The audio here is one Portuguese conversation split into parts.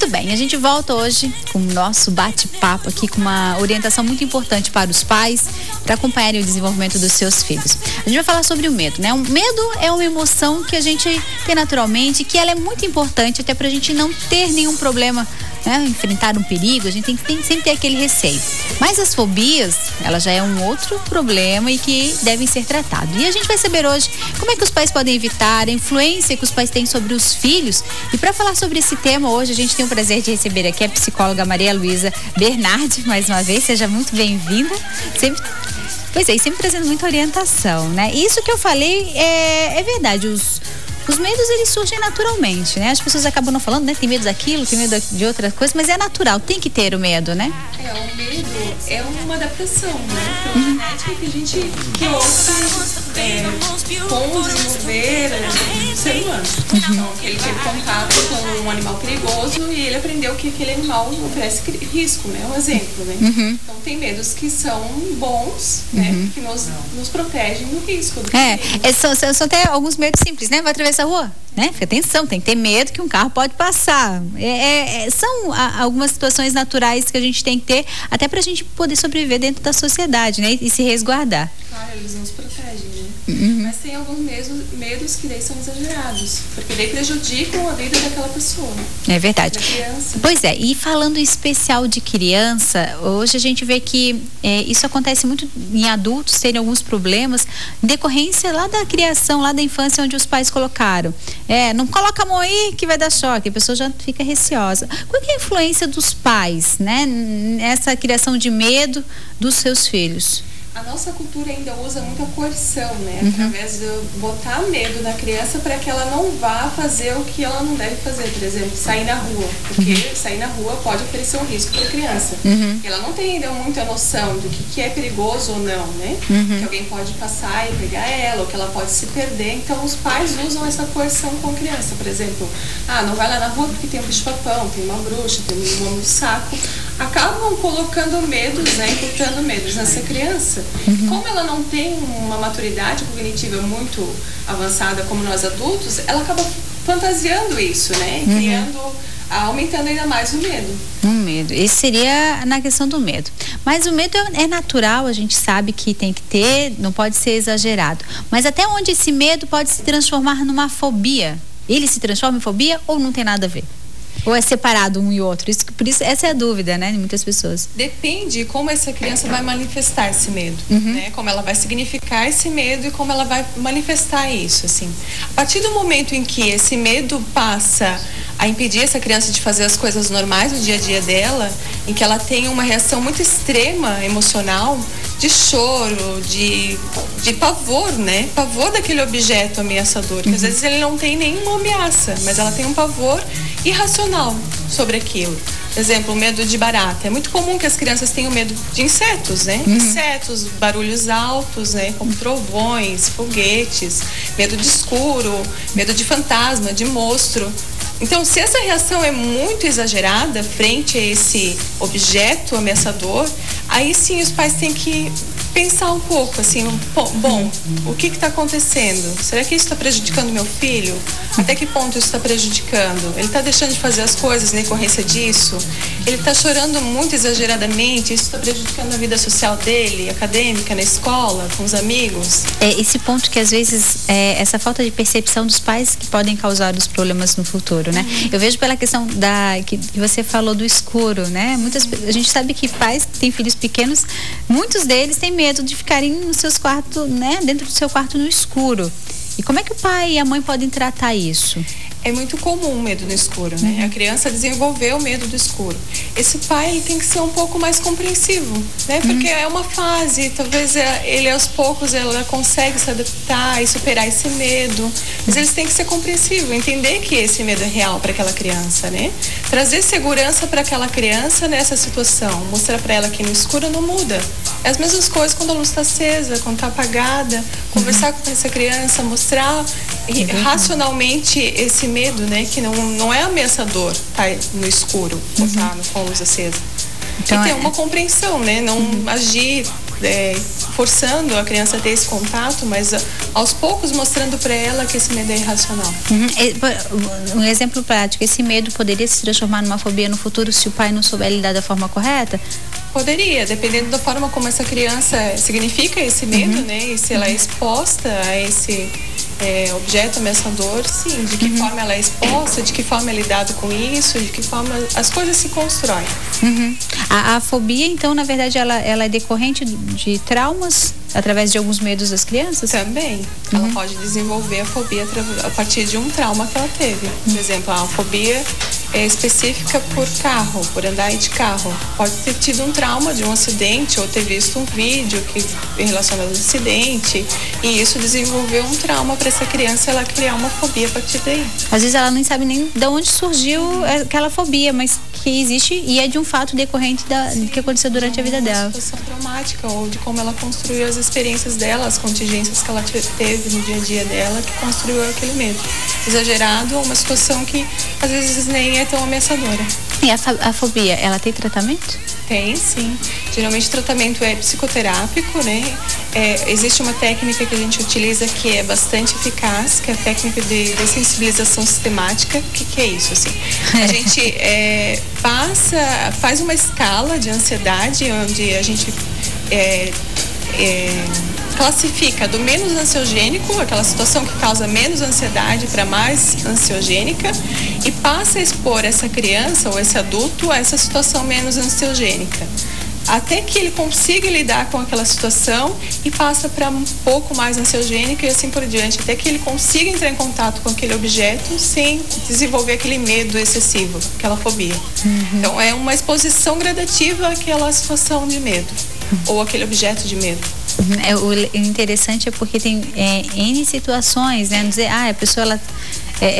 Muito bem, a gente volta hoje com o nosso bate-papo aqui com uma orientação muito importante para os pais, para acompanharem o desenvolvimento dos seus filhos. A gente vai falar sobre o medo, né? O medo é uma emoção que a gente tem naturalmente, que ela é muito importante até para a gente não ter nenhum problema, né? Enfrentar um perigo, a gente tem que sempre ter aquele receio. Mas as fobias, ela já é um outro problema e que devem ser tratados. E a gente vai saber hoje como é que os pais podem evitar a influência que os pais têm sobre os filhos. E para falar sobre esse tema, hoje a gente tem o prazer de receber aqui a psicóloga Maria Luísa Bernardi, mais uma vez, seja muito bem-vinda. Sempre trazendo muita orientação, né? Isso que eu falei é verdade, os medos, eles surgem naturalmente, né? As pessoas acabam não falando, né? Tem medo daquilo, tem medo de outra coisa, mas é natural, tem que ter o medo, né? O medo é uma adaptação, né? Então, genética que a gente com desenvolver o ser humano. Então, ele teve contato com um animal perigoso e ele aprendeu que aquele animal oferece risco, né? Um exemplo, né? Então, tem medos que são bons, né? Que nos protegem do risco. São até alguns medos simples, né? Vai atravessar a rua, né? Fica atenção, tem que ter medo que um carro pode passar. São algumas situações naturais que a gente tem que ter até pra gente poder sobreviver dentro da sociedade, né? E se resguardar. Claro, eles nos protegem, né? Mas tem alguns medos que daí são exagerados, porque daí prejudicam a vida daquela pessoa. É verdade. Da criança. Pois é, e falando em especial de criança, hoje a gente vê que isso acontece muito em adultos terem alguns problemas em decorrência lá da criação, lá da infância onde os pais colocaram. Não coloca a mão aí que vai dar choque, a pessoa já fica receosa. Qual que é a influência dos pais, né, nessa criação de medo dos seus filhos? A nossa cultura ainda usa muita coerção, né? Através de botar medo na criança para que ela não vá fazer o que ela não deve fazer. Por exemplo, sair na rua. Porque sair na rua pode oferecer um risco para a criança. Ela não tem ainda muita noção do que é perigoso ou não, né? Que alguém pode passar e pegar ela, ou que ela pode se perder. Então, os pais usam essa coerção com a criança. Por exemplo, não vai lá na rua porque tem um bicho-papão, tem uma bruxa, tem um homem do saco. Acabam colocando medos, né? Imputando medos nessa criança. Como ela não tem uma maturidade cognitiva muito avançada como nós adultos, ela acaba fantasiando isso, né? Aumentando ainda mais o medo. Esse seria na questão do medo. Mas o medo é natural, a gente sabe que tem que ter, não pode ser exagerado. Mas até onde esse medo pode se transformar numa fobia? Ele se transforma em fobia ou não tem nada a ver? Ou é separado um e outro? Por isso, essa é a dúvida, né, de muitas pessoas. Depende como essa criança vai manifestar esse medo, né? Como ela vai significar esse medo e como ela vai manifestar isso, assim. A partir do momento em que esse medo passa a impedir essa criança de fazer as coisas normais no dia a dia dela, em que ela tem uma reação muito extrema emocional, de choro, de pavor, né? Pavor daquele objeto ameaçador, que às vezes ele não tem nenhuma ameaça, mas ela tem um pavor irracional sobre aquilo. Por exemplo, o medo de barata. É muito comum que as crianças tenham medo de insetos, né? Insetos, barulhos altos, né? Como trovões, foguetes, medo de escuro, medo de fantasma, de monstro. Então, se essa reação é muito exagerada frente a esse objeto ameaçador, aí sim os pais têm que pensar um pouco, assim, o que está acontecendo? Será que isso está prejudicando meu filho? Até que ponto isso está prejudicando? Ele está deixando de fazer as coisas na decorrência disso? Ele está chorando muito exageradamente? Isso está prejudicando a vida social dele, acadêmica, na escola, com os amigos? Esse ponto que às vezes essa falta de percepção dos pais que podem causar os problemas no futuro, né? Eu vejo pela questão que você falou do escuro, né? A gente sabe que pais que têm filhos pequenos, muitos deles têm medo de ficarem nos seus quartos, né? Dentro do seu quarto no escuro. E como é que o pai e a mãe podem tratar isso? É muito comum o medo no escuro, né? A criança desenvolveu o medo do escuro. Esse pai, ele tem que ser um pouco mais compreensivo, né? Porque é uma fase, talvez ele aos poucos ela consegue se adaptar e superar esse medo. Mas eles têm que ser compreensivos, entender que esse medo é real para aquela criança, né? Trazer segurança para aquela criança nessa situação, mostrar para ela que no escuro não muda. É as mesmas coisas quando a luz está acesa, quando está apagada, conversar com essa criança, mostrar racionalmente esse medo, né? Que não é ameaçador tá no escuro ou tá com a luz acesa. Então, e ter uma compreensão, né? Não agir forçando a criança a ter esse contato, mas aos poucos mostrando para ela que esse medo é irracional. Um exemplo prático, esse medo poderia se transformar numa fobia no futuro se o pai não souber lidar da forma correta? Poderia, dependendo da forma como essa criança significa esse medo, né? E se ela é exposta a esse objeto ameaçador, sim. De que forma ela é exposta, de que forma é lidado com isso, de que forma as coisas se constroem. A fobia, então, na verdade, ela é decorrente de traumas através de alguns medos das crianças? Também. Ela pode desenvolver a fobia a partir de um trauma que ela teve. Por exemplo, a fobia é específica por carro, por andar de carro. Pode ter tido um trauma de um acidente ou ter visto um vídeo relacionado ao acidente, e isso desenvolveu um trauma para essa criança, ela criar uma fobia a partir daí. Às vezes ela nem sabe nem de onde surgiu aquela fobia, mas que existe e é de um fato decorrente do que aconteceu durante a vida dela. Uma situação traumática ou de como ela construiu as experiências dela, as contingências que ela teve no dia a dia dela, que construiu aquele medo. Exagerado ou uma situação que às vezes nem é tão ameaçadora. E a fobia, ela tem tratamento? Tem, sim. Geralmente o tratamento é psicoterápico, né? Existe uma técnica que a gente utiliza que é bastante eficaz, que é a técnica de dessensibilização sistemática. O que é isso, assim? A gente faz uma escala de ansiedade, onde a gente classifica do menos ansiogênico, aquela situação que causa menos ansiedade, para mais ansiogênica, e passa a expor essa criança ou esse adulto a essa situação menos ansiogênica, até que ele consiga lidar com aquela situação e passa para um pouco mais ansiogênica e assim por diante, até que ele consiga entrar em contato com aquele objeto sem desenvolver aquele medo excessivo, aquela fobia. Então é uma exposição gradativa àquela situação de medo ou aquele objeto de medo. O interessante é porque tem N situações, né? Não dizer, a pessoa, ela...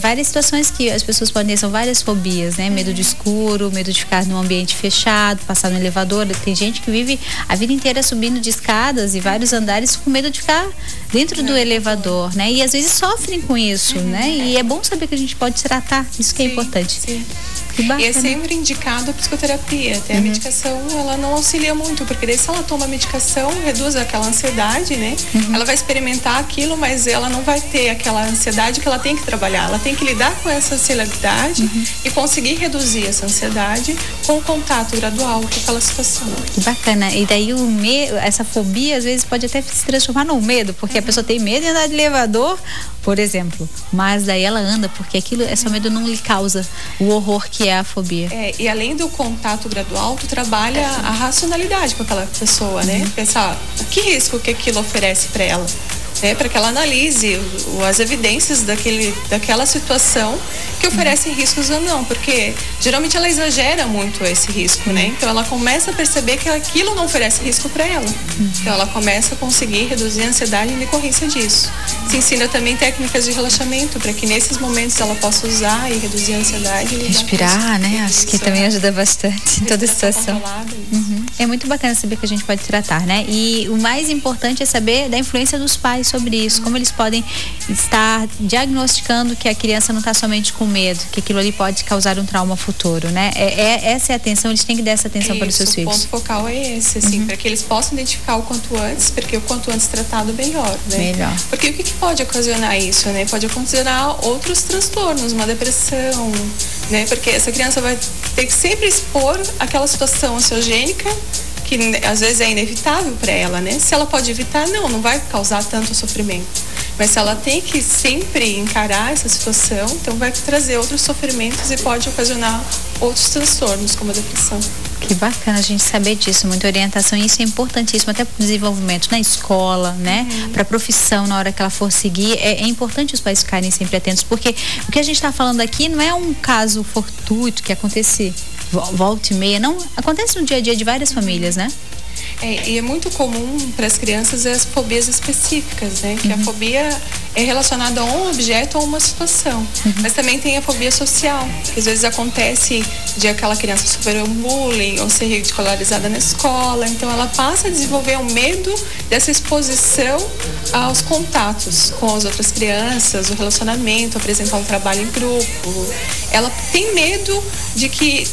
várias situações que as pessoas podem ter, são várias fobias, né? Medo de escuro, medo de ficar num ambiente fechado, passar no elevador. Tem gente que vive a vida inteira subindo de escadas e vários andares com medo de ficar dentro do elevador, né? E às vezes sofrem com isso, né? E é bom saber que a gente pode tratar, isso que é importante. Sim. E é sempre indicado a psicoterapia. Até a medicação, ela não auxilia muito, porque daí se ela toma a medicação, reduz aquela ansiedade, né? Ela vai experimentar aquilo, mas ela não vai ter aquela ansiedade que ela tem que trabalhar. Ela tem que lidar com essa ansiedade e conseguir reduzir essa ansiedade com o contato gradual com aquela situação. Que bacana. E daí essa fobia, às vezes, pode até se transformar num medo, porque a pessoa tem medo de andar de elevador, por exemplo, mas daí ela anda, porque esse medo não lhe causa o horror que é a fobia. E além do contato gradual, tu trabalha a racionalidade com aquela pessoa, né? Pensar o que risco que aquilo oferece para ela, né? Para que ela analise as evidências daquela situação que oferecem riscos ou não, porque geralmente ela exagera muito esse risco, né? Então ela começa a perceber que aquilo não oferece risco para ela. Então ela começa a conseguir reduzir a ansiedade em decorrência disso. Se ensina também técnicas de relaxamento para que nesses momentos ela possa usar e reduzir a ansiedade. E respirar, né? Acho que também ajuda bastante em toda a situação. É muito bacana saber que a gente pode tratar, né? E o mais importante é saber da influência dos pais sobre isso, como eles podem estar diagnosticando que a criança não está somente com medo, que aquilo ali pode causar um trauma futuro, né? Essa é a atenção, eles têm que dar essa atenção para os seus filhos. O ponto focal é esse, assim, para que eles possam identificar o quanto antes, porque o quanto antes tratado, melhor, né? Melhor. Porque o que pode ocasionar isso, né? Pode ocasionar outros transtornos, uma depressão, né? Porque essa criança vai ter que sempre expor aquela situação ansiogênica que às vezes é inevitável para ela, né? Se ela pode evitar, não vai causar tanto sofrimento. Mas se ela tem que sempre encarar essa situação, então vai trazer outros sofrimentos e pode ocasionar outros transtornos, como a depressão. Que bacana a gente saber disso, muita orientação, e isso é importantíssimo até para o desenvolvimento na escola, né? Para a profissão, na hora que ela for seguir, é importante os pais ficarem sempre atentos, porque o que a gente está falando aqui não é um caso fortuito que acontece volta e meia, não, acontece no dia a dia de várias famílias, né? E é muito comum para as crianças as fobias específicas, né? Que a fobia é relacionado a um objeto ou uma situação. Mas também tem a fobia social, que às vezes acontece de aquela criança sofrer um bullying ou ser ridicularizada na escola. Então ela passa a desenvolver o medo dessa exposição aos contatos com as outras crianças, o relacionamento, apresentar um trabalho em grupo. Ela tem medo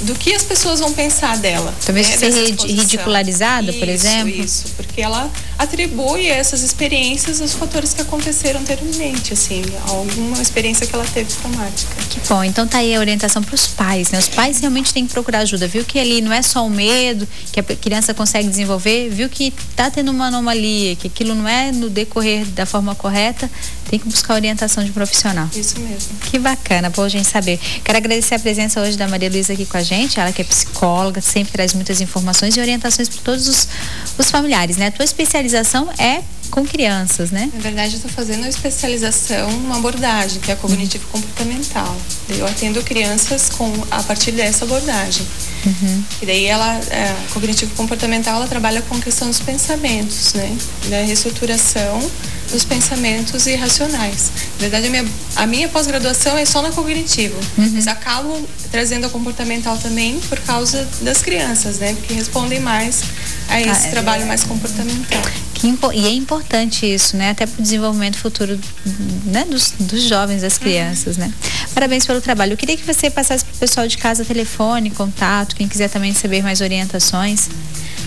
do que as pessoas vão pensar dela. Talvez ser ridicularizada, por exemplo. Isso, porque ela atribui essas experiências aos fatores que aconteceram anteriormente, assim, alguma experiência que ela teve traumática. Que bom, então tá aí a orientação para os pais, né? Os pais realmente têm que procurar ajuda, viu que ali não é só o medo que a criança consegue desenvolver, viu que tá tendo uma anomalia, que aquilo não é no decorrer da forma correta, tem que buscar orientação de profissional. Isso mesmo. Que bacana, bom a gente saber. Quero agradecer a presença hoje da Maria Luísa aqui com a gente, ela que é psicóloga, sempre traz muitas informações e orientações para todos os familiares, né? A tua especialização é com crianças, né? Na verdade, eu estou fazendo uma especialização, uma abordagem, que é a cognitivo-comportamental. Eu atendo crianças a partir dessa abordagem. E daí a cognitivo-comportamental, ela trabalha com a questão dos pensamentos, né? Da reestruturação dos pensamentos irracionais. Na verdade, a minha pós-graduação é só na cognitivo. Mas acabo trazendo a comportamental também por causa das crianças, né? Porque respondem mais a esse trabalho mais comportamental. E é importante isso, né? Até para o desenvolvimento futuro, né? dos jovens, das crianças, né? Parabéns pelo trabalho. Eu queria que você passasse para o pessoal de casa telefone, contato, quem quiser também saber mais orientações.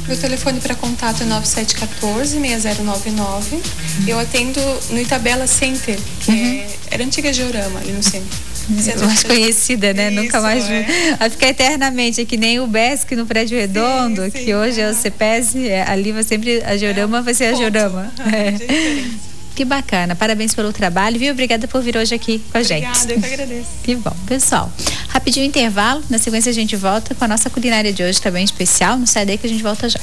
Meu telefone para contato é 9714-6099. Eu atendo no Itabela Center, que era a antiga Georama, ali no centro. Mais conhecida, né? Isso, nunca mais vai ficar eternamente, é que nem o BESC no Prédio Redondo, sim, que hoje é o CEPES, ali vai sempre a Georama, vai ser a Georama. Que bacana, parabéns pelo trabalho, viu? Obrigada por vir hoje aqui com a gente. Obrigada, eu que agradeço. Que bom, pessoal. Rapidinho intervalo, na sequência a gente volta com a nossa culinária de hoje, também especial. Não sai daí que a gente volta já.